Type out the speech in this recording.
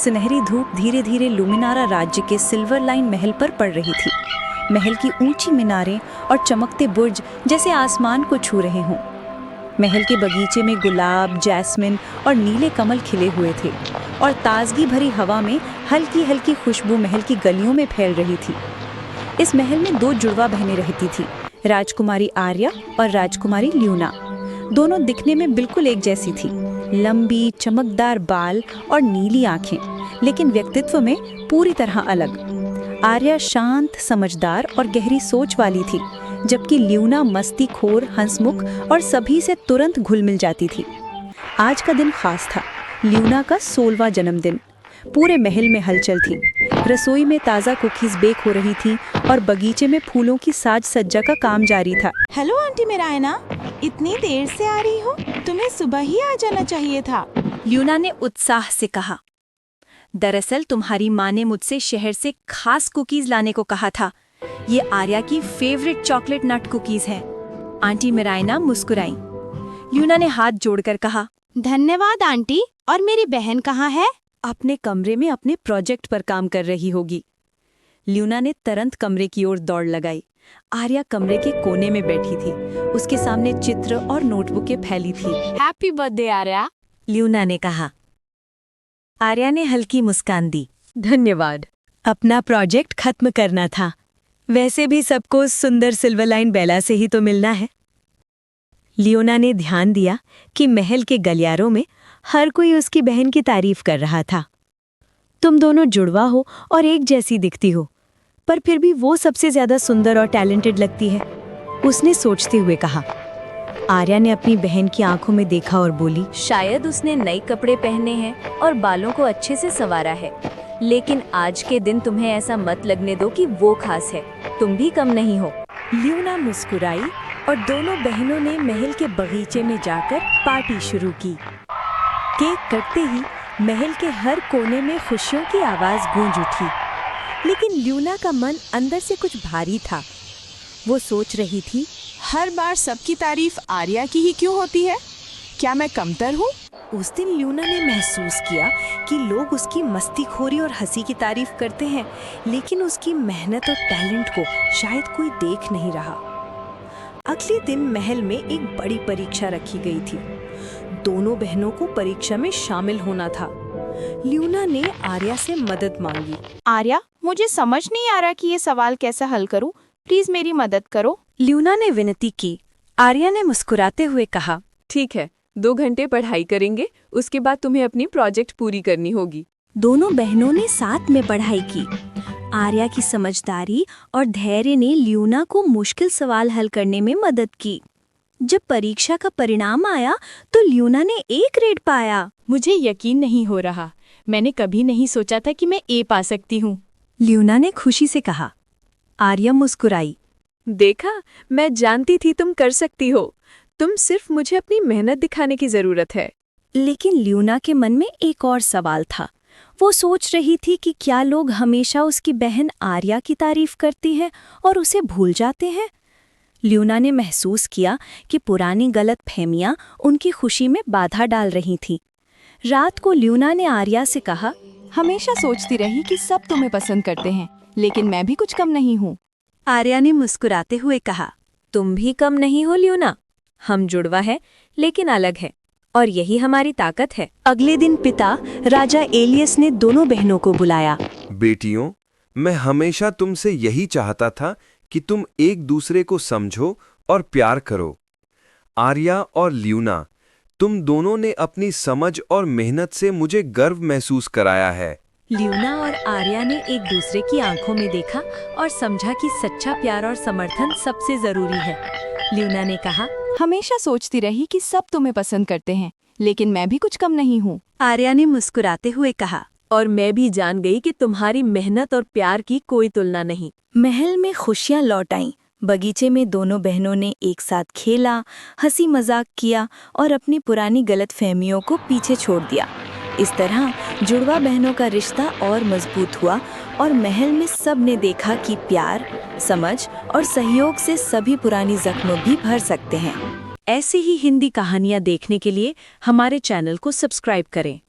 सुनहरी धूप धीरे धीरे लुमिनारा राज्य के सिल्वर लाइन महल पर पड़ रही थी। महल की ऊंची मीनारें और चमकते बुर्ज जैसे आसमान को छू रहे हों। महल के बगीचे में गुलाब, जैस्मिन और नीले कमल खिले हुए थे और ताजगी भरी हवा में हल्की हल्की खुशबू महल की गलियों में फैल रही थी। इस महल में 2 जुड़वा बहनें रहती थी, राजकुमारी आर्या और राजकुमारी ल्यूना। दोनों दिखने में बिल्कुल एक जैसी थी, लंबी चमकदार बाल और नीली आंखें, लेकिन व्यक्तित्व में पूरी तरह अलग। आर्या शांत, समझदार और गहरी सोच वाली थी, जबकि ल्यूना मस्तीखोर, हंसमुख और सभी से तुरंत घुल मिल जाती थी। आज का दिन खास था, ल्यूना का 16वां जन्मदिन। पूरे महल में हलचल थी। रसोई में ताज़ा कुकीज बेक हो रही थी और बगीचे में फूलों की साज सज्जा का काम जारी था। हेलो आंटी मिरायना, इतनी देर से आ रही हो? तुम्हें सुबह ही आ जाना चाहिए था। ल्यूना ने उत्साह से कहा। दरअसल तुम्हारी माँ ने मुझसे शहर से खास कुकीज लाने को कहा था। ये आर्या की फेवरेट चॉकलेट नट कुकीज हैं। आंटी मिरायना मुस्कुराई। ल्यूना ने हाथ जोड़कर कहा, धन्यवाद आंटी। और मेरी बहन कहाँ है? अपने कमरे में अपने प्रोजेक्ट पर काम कर रही होगी। ल्यूना ने तुरंत कमरे की ओर दौड़ लगाई। आर्या कमरे के कोने में बैठी थी। उसके सामने चित्र और नोटबुकें फैली थी। हैप्पी बर्थडे आर्या, ल्यूना ने कहा। आर्या ने हल्की मुस्कान दी। धन्यवाद। अपना प्रोजेक्ट खत्म करना था। वैसे भी सबको सुंदर सिल्वर लाइन बेला से ही तो मिलना है। ल्यूना ने ध्यान दिया कि महल के गलियारों में हर कोई उसकी बहन की तारीफ कर रहा था। तुम दोनों जुड़वा हो और एक जैसी दिखती हो, पर फिर भी वो सबसे ज्यादा सुंदर और टैलेंटेड लगती है, उसने सोचते हुए कहा। आर्या ने अपनी बहन की आंखों में देखा और बोली, शायद उसने नए कपड़े पहने हैं और बालों को अच्छे से संवारा है, लेकिन आज के दिन तुम्हें ऐसा मत लगने दो कि वो खास है। तुम भी कम नहीं हो। ल्यूना मुस्कुराई और दोनों बहनों ने महल के बगीचे में जाकर पार्टी शुरू की। केक कटते ही महल के हर कोने में खुशियों की आवाज गूंज उठी, लेकिन ल्यूना का मन अंदर से कुछ भारी था। वो सोच रही थी, हर बार सबकी तारीफ आर्या की ही क्यों होती है? क्या मैं कमतर हूँ? उस दिन ल्यूना ने महसूस किया कि लोग उसकी मस्तीखोरी और हंसी की तारीफ करते हैं, लेकिन उसकी मेहनत और टैलेंट को शायद कोई देख नहीं रहा। अगले दिन महल में एक बड़ी परीक्षा रखी गई थी। दोनों बहनों को परीक्षा में शामिल होना था। ल्यूना ने आर्या से मदद मांगी। आर्या, मुझे समझ नहीं आ रहा कि ये सवाल कैसे हल करूं। प्लीज मेरी मदद करो। ल्यूना ने विनती की। आर्या ने मुस्कुराते हुए कहा, ठीक है, 2 घंटे पढ़ाई करेंगे, उसके बाद तुम्हें अपनी प्रोजेक्ट पूरी करनी होगी। दोनों बहनों ने साथ में पढ़ाई की। आर्या की समझदारी और धैर्य ने ल्यूना को मुश्किल सवाल हल करने में मदद की। जब परीक्षा का परिणाम आया तो ल्यूना ने A ग्रेड पाया। मुझे यकीन नहीं हो रहा। मैंने कभी नहीं सोचा था कि मैं A पा सकती हूँ। ल्यूना ने खुशी से कहा। आर्या मुस्कुराई। देखा, मैं जानती थी तुम कर सकती हो। तुम सिर्फ मुझे अपनी मेहनत दिखाने की जरूरत है। लेकिन ल्यूना के मन में एक और सवाल था। वो सोच रही थी कि क्या लोग हमेशा उसकी बहन आर्या की तारीफ करती हैं और उसे भूल जाते हैं। ल्यूना ने महसूस किया कि पुरानी गलतफहमियां उनकी खुशी में बाधा डाल रही थीं। रात को ल्यूना ने आर्या से कहा, हमेशा सोचती रही कि सब तुम्हें पसंद करते हैं, लेकिन मैं भी कुछ कम नहीं हूँ। आर्या ने मुस्कुराते हुए कहा, तुम भी कम नहीं हो ल्यूना। हम जुड़वा है, लेकिन अलग है, और यही हमारी ताकत है। अगले दिन पिता राजा एलियस ने दोनों बहनों को बुलाया। बेटियों, मैं हमेशा तुमसे यही चाहता था कि तुम एक दूसरे को समझो और प्यार करो। आर्या और ल्यूना, तुम दोनों ने अपनी समझ और मेहनत से मुझे गर्व महसूस कराया है। ल्यूना और आर्या ने एक दूसरे की आंखों में देखा और समझा कि सच्चा प्यार और समर्थन सबसे जरूरी है। ल्यूना ने कहा, हमेशा सोचती रही कि सब तुम्हें पसंद करते हैं, लेकिन मैं भी कुछ कम नहीं हूँ। आर्या ने मुस्कुराते हुए कहा, और मैं भी जान गई कि तुम्हारी मेहनत और प्यार की कोई तुलना नहीं। महल में खुशियां लौट आईं। बगीचे में दोनों बहनों ने एक साथ खेला, हंसी मजाक किया और अपनी पुरानी गलतफहमियों को पीछे छोड़ दिया। इस तरह जुड़वा बहनों का रिश्ता और मजबूत हुआ और महल में सब ने देखा कि प्यार, समझ और सहयोग से सभी पुरानी जख्म भी भर सकते हैं। ऐसी ही हिंदी कहानियाँ देखने के लिए हमारे चैनल को सब्सक्राइब करें।